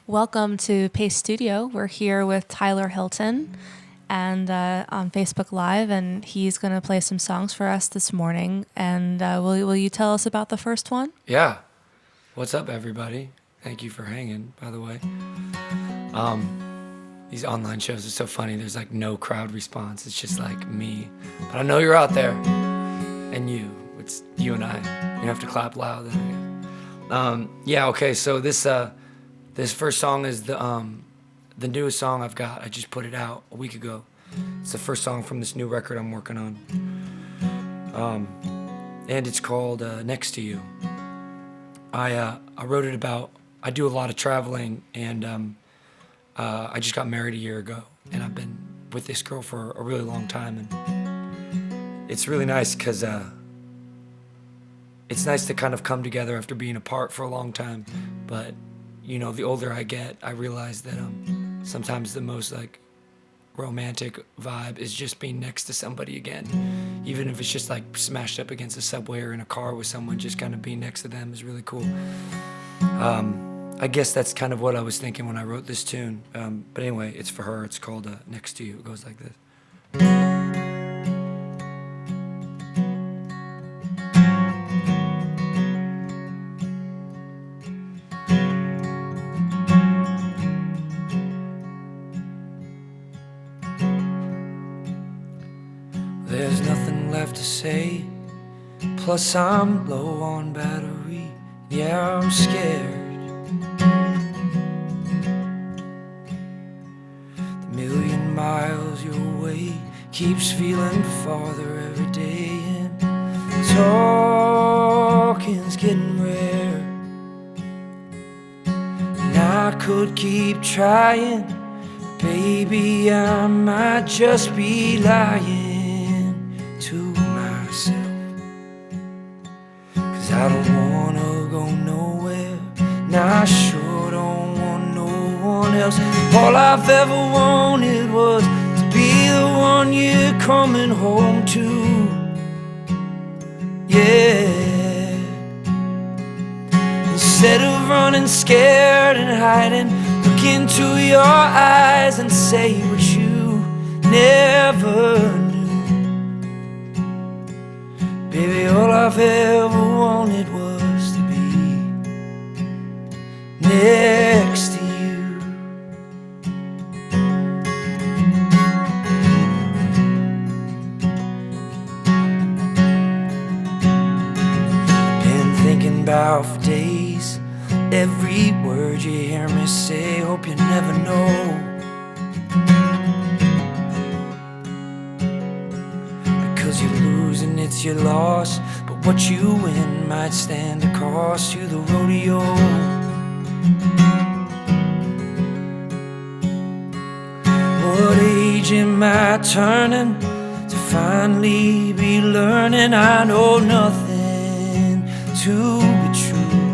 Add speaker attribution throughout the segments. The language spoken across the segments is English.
Speaker 1: Welcome to Pace Studio. We're here with Tyler Hilton and on Facebook Live, and he's going to play some songs for us this morning. And will you tell us about the first one?
Speaker 2: Yeah. What's up, everybody? Thank you for hanging, by the way. These online shows are so funny. There's like no crowd response. It's just like me. But I know you're out there. And you. It's you and I. You have to clap loud. Okay, so this first song is the newest song I've got. I just put it out a week ago. It's the first song from this new record I'm working on. And it's called Next to You. I wrote it about, I do a lot of traveling, and I just got married a year ago, and I've been with this girl for a really long time, and it's really nice because it's nice to kind of come together after being apart for a long time. But you know, the older I get, I realize that sometimes the most like romantic vibe is just being next to somebody again, even if it's just like smashed up against a subway or in a car with someone. Just kind of being next to them is really cool. I guess that's kind of what I was thinking when I wrote this tune. But anyway, it's for her. It's called Next to You. It goes like this. There's nothing left to say. Plus I'm low on battery. Yeah, I'm scared. The million miles your way keeps feeling farther every day, and talking's getting rare. And I could keep trying, but baby, I might just be lying to myself. 'Cause I don't wanna go nowhere, and I sure don't want no one else. All I've ever wanted was to be the one you're coming home to. Yeah. Instead of running scared and hiding, look into your eyes and say what you never knew. Baby, all I've ever wanted was to be next to you. Been thinking about for days every word you hear me say. Hope you never know. Because you're losing, it's your loss. But what you win might stand to cost you the rodeo. What age am I turning to finally be learning I know nothing to be true,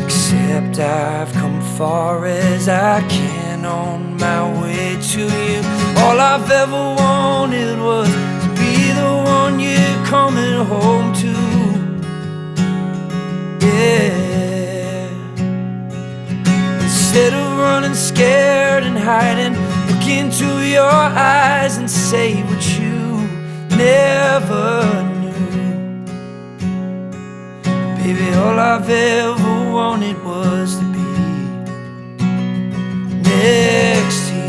Speaker 2: except I've come far as I can on my way to you. All I've ever wanted was to be the one you're coming home to. Yeah. Instead of running scared and hiding, look into your eyes and say what you never knew. Baby, all I've ever wanted was to be next to you.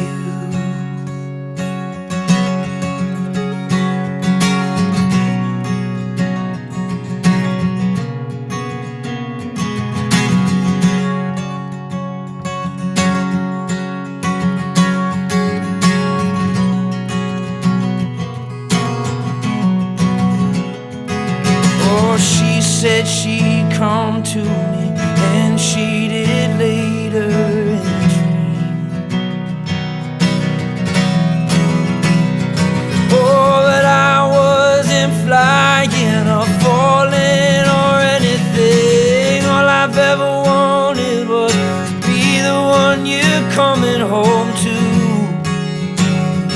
Speaker 2: She said she'd come to me, and she did later in a dream. Oh, but I wasn't flying or falling or anything. All I've ever wanted was to be the one you're coming home to.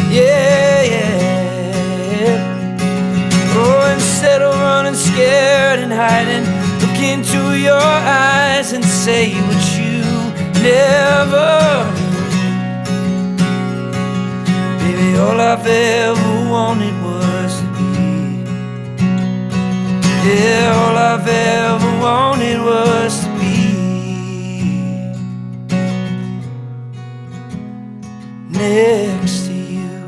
Speaker 2: Yeah, yeah. Oh, instead of running scared and hiding, look into your eyes and say what you never knew. Baby, all I've ever wanted was to be. Yeah, all I've ever wanted was to be next to you.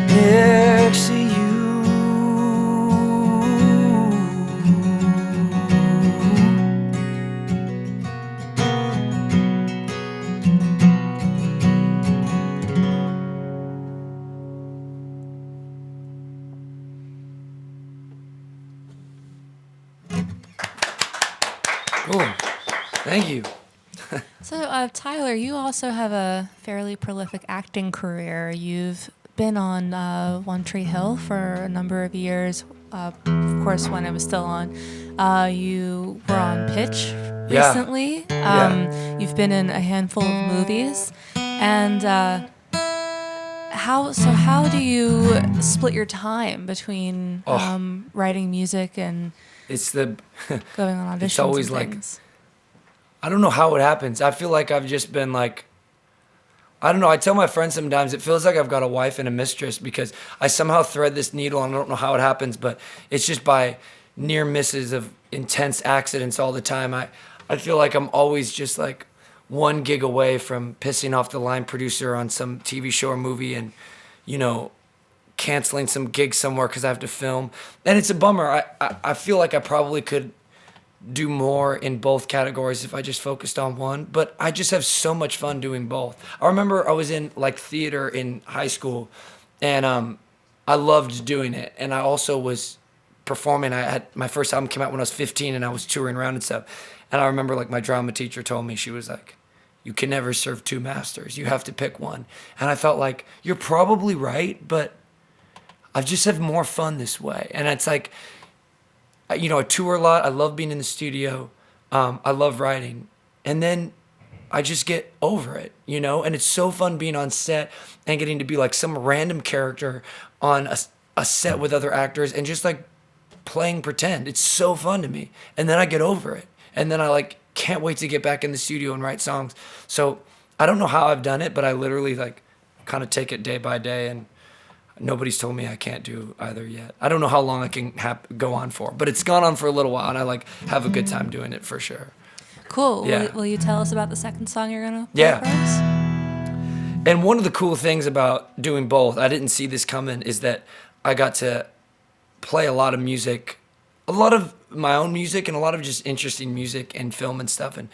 Speaker 2: Next to you. Cool. Thank you.
Speaker 1: So, Tyler, you also have a fairly prolific acting career. You've been on One Tree Hill for a number of years. Of course, when it was still on. You were on Pitch recently.
Speaker 2: Yeah.
Speaker 1: You've been in a handful of movies. And how do you split your time between writing music and
Speaker 2: It's the
Speaker 1: going on auditions?
Speaker 2: It's always
Speaker 1: and
Speaker 2: like,
Speaker 1: things?
Speaker 2: I don't know how it happens. I feel like I've just been like, I don't know. I tell my friends sometimes it feels like I've got a wife and a mistress because I somehow thread this needle and I don't know how it happens, but it's just by near misses of intense accidents all the time. I feel like I'm always just like one gig away from pissing off the line producer on some TV show or movie and, you know, canceling some gigs somewhere because I have to film. And it's a bummer. I feel like I probably could do more in both categories if I just focused on one, but I just have so much fun doing both. I remember I was in like theater in high school and I loved doing it. And I also was performing. I had my first album came out when I was 15 and I was touring around and stuff. And I remember like my drama teacher told me, she was like, you can never serve two masters. You have to pick one. And I felt like, you're probably right, but I just have more fun this way. And it's like, you know, I tour a lot. I love being in the studio. I love writing. And then I just get over it, you know? And it's so fun being on set and getting to be like some random character on a set with other actors and just like playing pretend. It's so fun to me. And then I get over it. And then I like can't wait to get back in the studio and write songs. So I don't know how I've done it, but I literally like kind of take it day by day, and nobody's told me I can't do either yet. I don't know how long I can go on for, but it's gone on for a little while, and I like have a good time doing it for sure.
Speaker 1: Cool.
Speaker 2: Yeah.
Speaker 1: Will you tell us about the second song you're gonna play
Speaker 2: Yeah.
Speaker 1: for us?
Speaker 2: And one of the cool things about doing both, I didn't see this coming, is that I got to play a lot of music, a lot of my own music and a lot of just interesting music and film and stuff. And,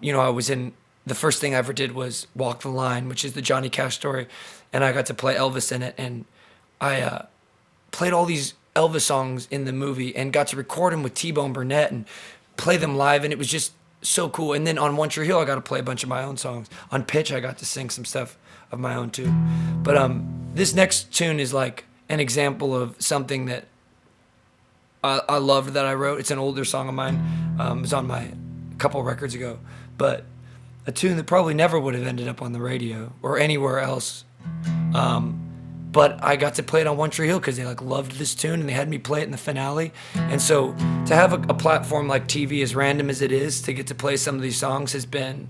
Speaker 2: you know, I was in, the first thing I ever did was Walk the Line, which is the Johnny Cash story. And I got to play Elvis in it. And I played all these Elvis songs in the movie and got to record them with T-Bone Burnett and play them live. And it was just so cool. And then on One Tree Hill, I got to play a bunch of my own songs. On Pitch, I got to sing some stuff of my own too. But this next tune is like an example of something that I loved that I wrote. It's an older song of mine. It was on my couple records ago. But a tune that probably never would have ended up on the radio or anywhere else. But I got to play it on One Tree Hill because they like loved this tune and they had me play it in the finale. And so to have a platform like TV, as random as it is, to get to play some of these songs has been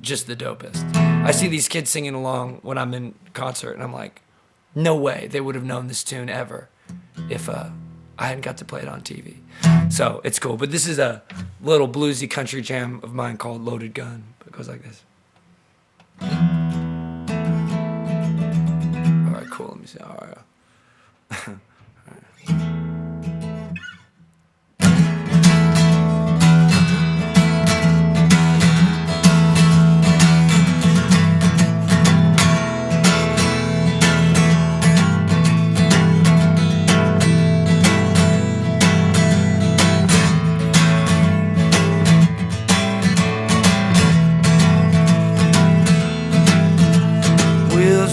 Speaker 2: just the dopest. I see these kids singing along when I'm in concert and I'm like, no way they would have known this tune ever if I hadn't got to play it on TV. So it's cool. But this is a little bluesy country jam of mine called Loaded Gun. It goes like this. All right, cool. Let me see. All right.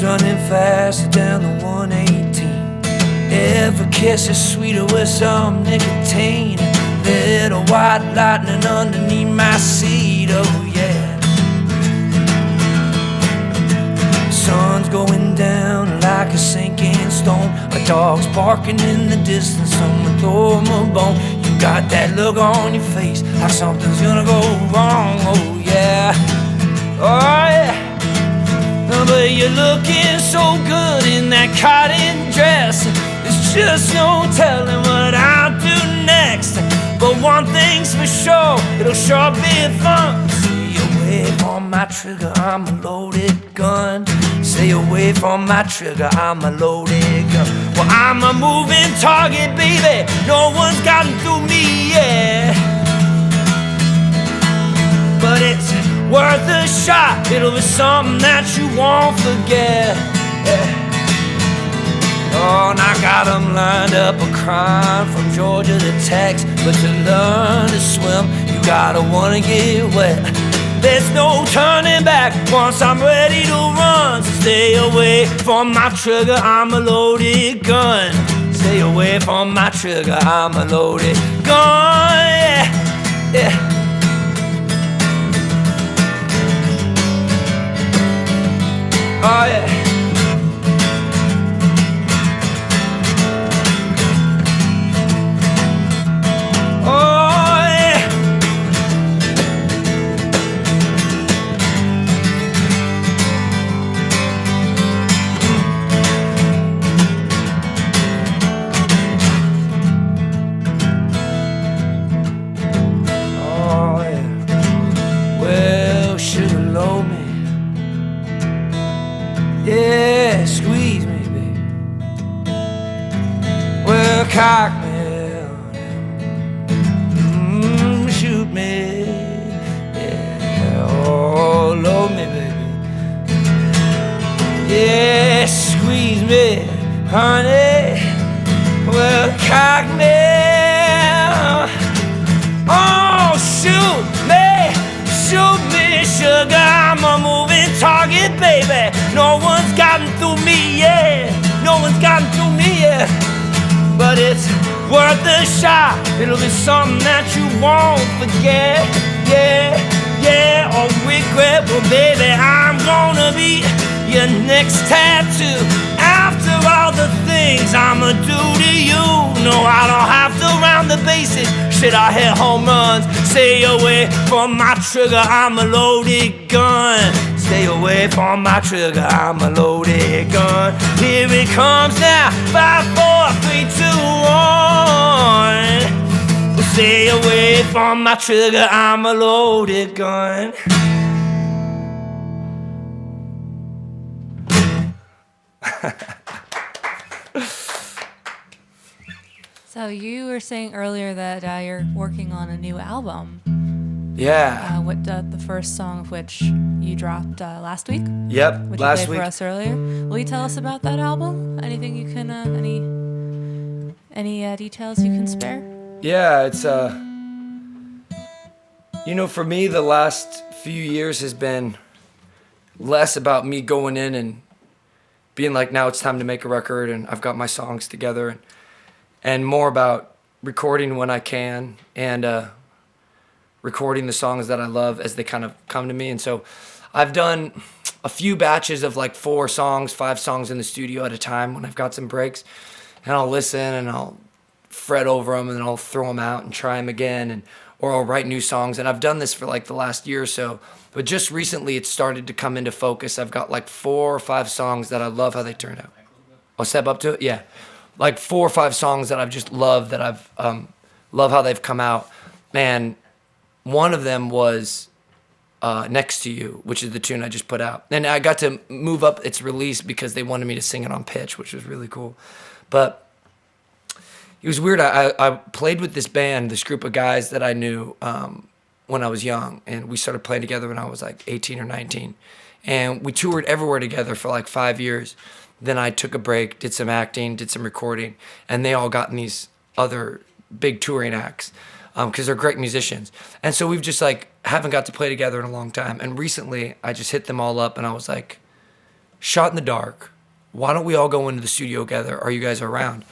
Speaker 2: Running faster down the 118. Every kiss is sweeter with some nicotine. Little white lightning underneath my seat, oh yeah. Sun's going down like a sinking star. stone. A dog's barking in the distance, someone throw him a bone. You got that look on your face, like something's gonna go wrong. Oh yeah, oh yeah. But you're looking so good in that cotton dress. There's just no telling what I'll do next. But one thing's for sure, it'll sure be fun. Stay away from my trigger, I'm a loaded gun. Stay away from my trigger, I'm a loaded gun. Well, I'm a moving target, baby. No one's gotten through me yet. But it's worth a shot, it'll be something that you won't forget. Yeah. Oh, and I got them lined up a crime from Georgia to Texas. But to learn to swim, you gotta wanna get wet. There's no turning back once I'm ready to run. So stay away from my trigger, I'm a loaded gun. Stay away from my trigger, I'm a loaded gun. Yeah, yeah. Oh yeah. Oh yeah. Oh yeah. Well, sugar low me. Yeah, squeeze me, baby. Well, cock me. Shoot me. Yeah, oh, load me, baby. Yeah, squeeze me, honey. Well, cock me. Oh, shoot me, sugar. I'm a moving target, baby. No one's gotten through me, yeah. No one's gotten through me, yeah. But it's worth a shot, it'll be something that you won't forget. Yeah, yeah, or regret. Well, baby, I'm gonna be your next tattoo. After all the things I'ma do to you, no, I don't have to round the bases. Shit, I hit home runs. Stay away from my trigger, I'm a loaded gun. Stay away from my trigger, I'm a loaded gun. Here it comes now, 5, 4, 3, 2, 1. Stay away from my trigger, I'm a loaded gun.
Speaker 1: So you were saying earlier that you're working on a new album.
Speaker 2: Yeah.
Speaker 1: The first song of which you dropped last week.
Speaker 2: Yep,
Speaker 1: Which
Speaker 2: last
Speaker 1: you played
Speaker 2: week.
Speaker 1: for us earlier. Will you tell us about that album? Anything you can, any details you can spare?
Speaker 2: Yeah, it's you know, for me, the last few years has been less about me going in and being like, now it's time to make a record and I've got my songs together, and more about recording when I can and recording the songs that I love as they kind of come to me. And so I've done a few batches of like 4 songs, 5 songs in the studio at a time when I've got some breaks, and I'll listen and I'll fret over them and then I'll throw them out and try them again, or I'll write new songs. And I've done this for like the last year or so, but just recently it started to come into focus. I've got like 4 or 5 songs that I love how they turned out. I'll step up to it. Yeah. Like 4 or 5 songs that I've just loved, that I've love how they've come out. Man, one of them was Next to You, which is the tune I just put out. And I got to move up its release because they wanted me to sing it on pitch, which was really cool. But it was weird. I played with this band, this group of guys that I knew when I was young. And we started playing together when I was like 18 or 19. And we toured everywhere together for like 5 years. Then I took a break, did some acting, did some recording. And they all got in these other big touring acts because they're great musicians. And so we've just like haven't got to play together in a long time. And recently I just hit them all up and I was like, shot in the dark, why don't we all go into the studio together? Are you guys around?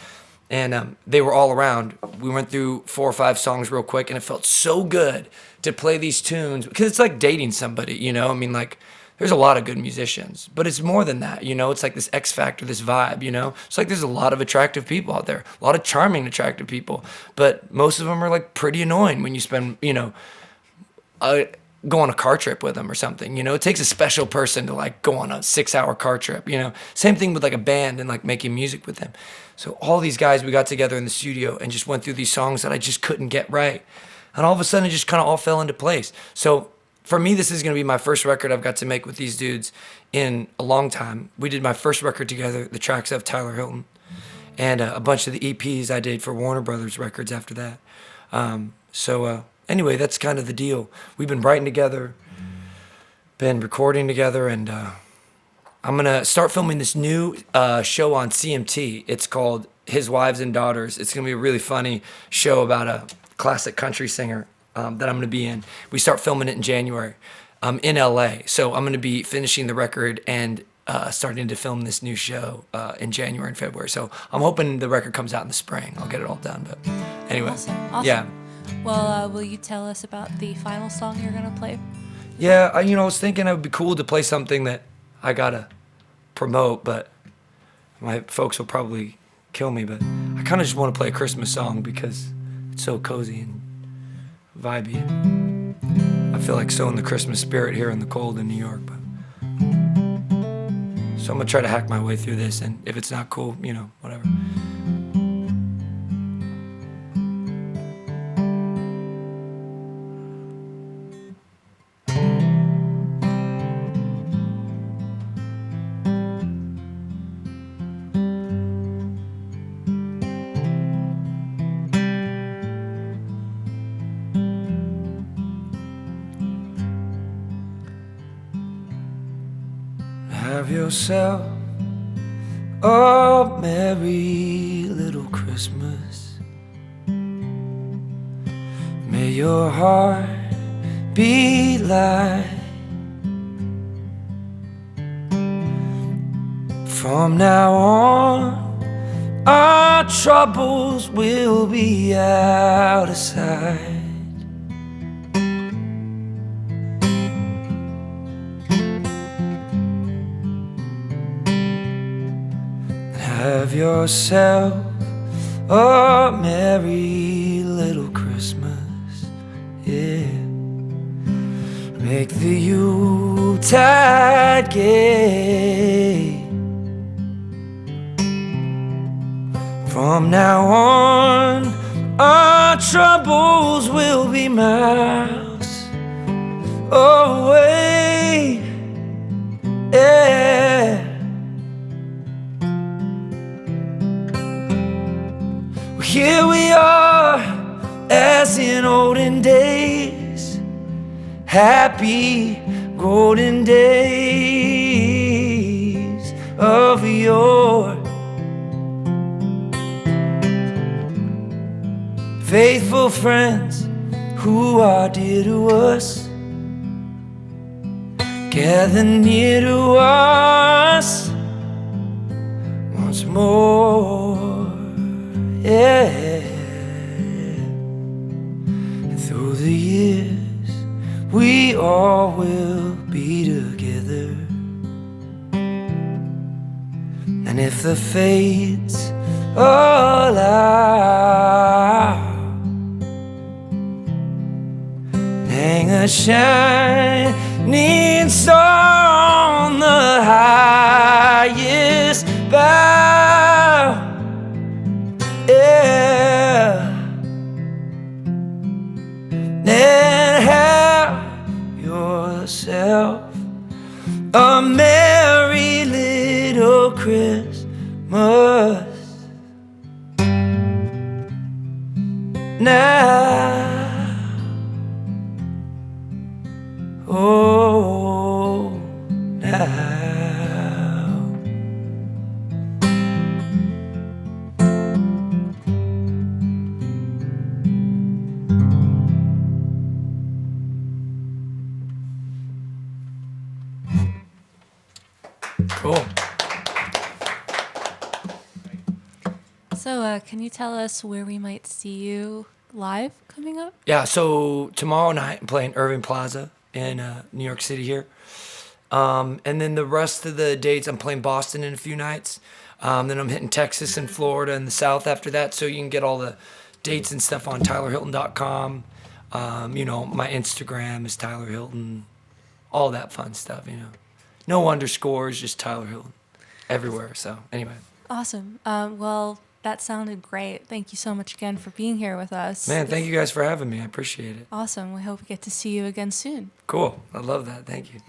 Speaker 2: And they were all around. We went through 4 or 5 songs real quick, and it felt so good to play these tunes because it's like dating somebody, you know? I mean, like, there's a lot of good musicians, but it's more than that, you know? It's like this X factor, this vibe, you know? It's like there's a lot of attractive people out there, a lot of charming, attractive people, but most of them are like pretty annoying when you spend, you know, go on a car trip with them or something, you know? It takes a special person to like go on a 6-hour car trip, you know? Same thing with like a band and like making music with them. So all these guys, we got together in the studio and just went through these songs that I just couldn't get right. And all of a sudden it just kind of all fell into place. So for me, this is going to be my first record I've got to make with these dudes in a long time. We did my first record together, the tracks of Tyler Hilton, and a bunch of the EPs I did for Warner Brothers Records after that. Anyway, that's kind of the deal. We've been writing together, been recording together, and I'm going to start filming this new show on CMT. It's called His Wives and Daughters. It's going to be a really funny show about a classic country singer that I'm going to be in. We start filming it in January in LA. So I'm going to be finishing the record and starting to film this new show in January and February. So I'm hoping the record comes out in the spring. I'll get it all done. But anyway,
Speaker 1: Awesome.
Speaker 2: Yeah.
Speaker 1: Well, will you tell us about the final song you're going to play?
Speaker 2: Yeah, I was thinking it would be cool to play something that I got to promote, but my folks will probably kill me. But I kind of just want to play a Christmas song because it's so cozy and vibey. I feel like so in the Christmas spirit here in the cold in New York. But so I'm gonna try to hack my way through this, and if it's not cool, you know, whatever. Have yourself a merry little Christmas. May your heart be light. From now on, our troubles will be out of sight. Have yourself a merry little Christmas, yeah. Make the Yuletide gay. From now on, our troubles will be miles away, yeah. Here we are, as in olden days, happy golden days of yore. Faithful friends who are dear to us, gather near to us once more. Yeah, and through the years we all will be together. And if the fates allow, hang a shining star on the highest bough. Yeah, and have yourself a merry little Christmas now. Oh, now. Cool.
Speaker 1: So, can you tell us where we might see you live coming up?
Speaker 2: Yeah, so tomorrow night I'm playing Irving Plaza in New York City here. And then the rest of the dates, I'm playing Boston in a few nights. Then I'm hitting Texas and Florida and the South after that. So you can get all the dates and stuff on TylerHilton.com. My Instagram is Tyler Hilton. All that fun stuff, No underscores, just Tyler Hilton everywhere. So anyway.
Speaker 1: Awesome. Well, that sounded great. Thank you so much again for being here with us.
Speaker 2: Man, thank you guys for having me. I appreciate it.
Speaker 1: Awesome. We hope we get to see you again soon.
Speaker 2: Cool. I love that. Thank you.